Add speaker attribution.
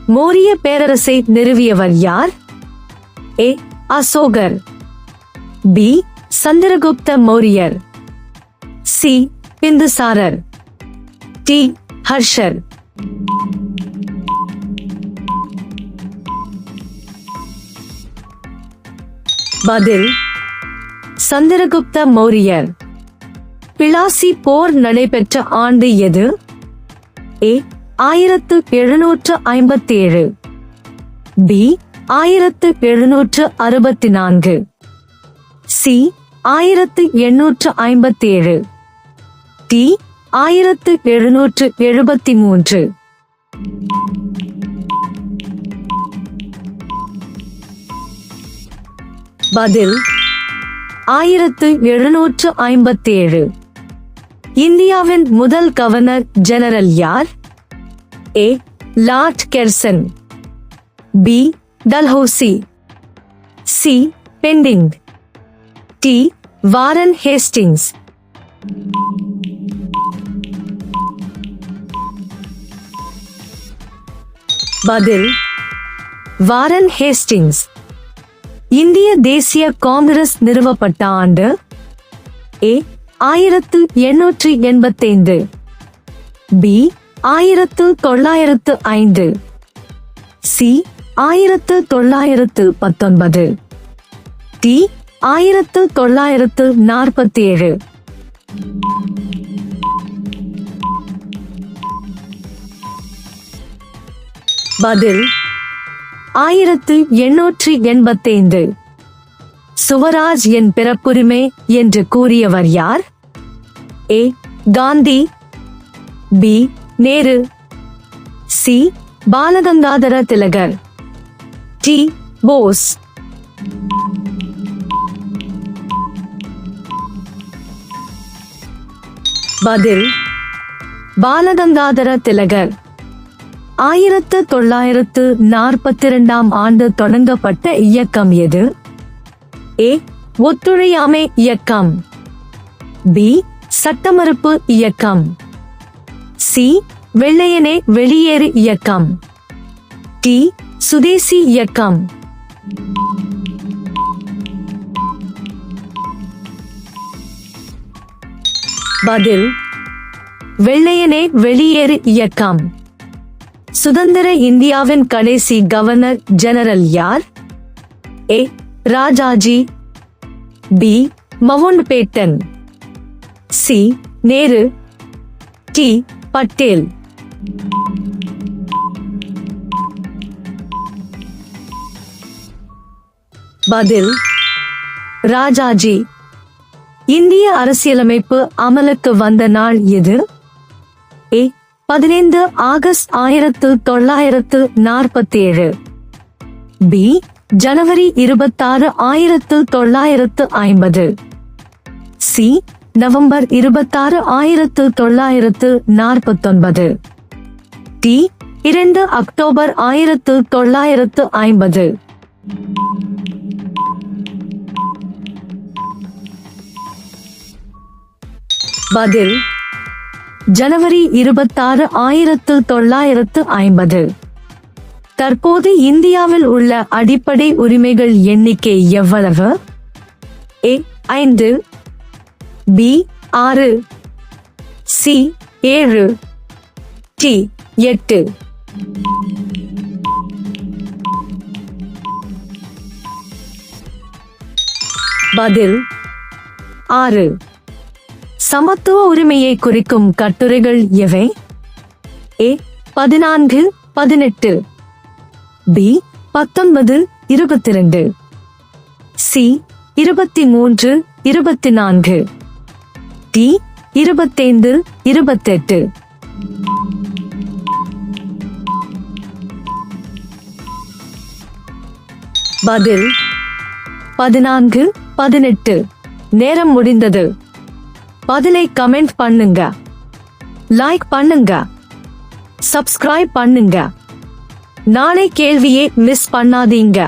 Speaker 1: மௌரிய பேரரசை நிறுவியவர் யார்? A. Asokar, B. Chandragupta Mauryar, C. Bindusarar, D. Harshar. பதில் சந்திரகுப்த மௌரியர். பிளாசி போர் நடைபெற்ற ஆண்டு எது? ஏ. 1757, பி. 1764, சி. 1857, டி. 1773. பதில் 1757. இந்தியாவின் முதல் கவர்னர் ஜெனரல் யார்? A. Lord Curzon, B. Dalhousie, C. Bentinck, D. Warren Hastings. பதில் வாரன் ஹேஸ்டிங்ஸ். இந்திய தேசிய காங்கிரஸ் நிறுவப்பட்ட ஆண்டு? ஏ. 1885, பி. 1905, சி. 1919, டி. 1947. பதில் 1885. சுவராஜ் என் பிறப்புரிமை என்று கூறியவர் யார்? A. Gandhi, B. Nehru, C. Balagangadhara Tilak, D. Bose. பதில் பாலகங்காதர திலகர். 1942 ஆண்டு தொடங்கப்பட்ட இயக்கம் எது? ஏ. ஒத்துழையாமை இயக்கம், பி. சட்டமறுப்பு இயக்கம், சி. வெள்ளையனே வெளியேறு இயக்கம், டி. சுதேசி இயக்கம். பதில் வெள்ளையனே வெளியேறு இயக்கம். சுதந்திர இந்தியாவின் கடைசி கவர்னர் ஜெனரல் யார்? A. Rajaji, B. Mountbatten, C. Nehru, D. Patel. பதில் ராஜாஜி. இந்திய அரசியலமைப்பு அமலுக்கு வந்த நாள் எது? ஏ. 15 August 1947, B. ஜனவரி 26, 1950, சி. November 26, 1949, D. 2 அக்டோபர் 1950. பதில் ஜனவரி 26, 1950. தற்போது இந்தியாவில் உள்ள அடிப்படை உரிமைகள் எண்ணிக்கை எவ்வளவு? ஏ. 5, பி. 6, சி. 7, டி. 8. பதில் 6. சமத்துவ உரிமையை குறிக்கும் கட்டுரைகள் எவை? ஏ. 14, 18, பி. 19, 22, சி. 23, 24, டி. 25, 28. பதில் 14, 18. நேரம் முடிந்தது. பதிலை கமெண்ட் பண்ணுங்க, லைக் பண்ணுங்க, சப்ஸ்கிரைப் பண்ணுங்க. நாளை கேள்வியை மிஸ் பண்ணாதீங்க.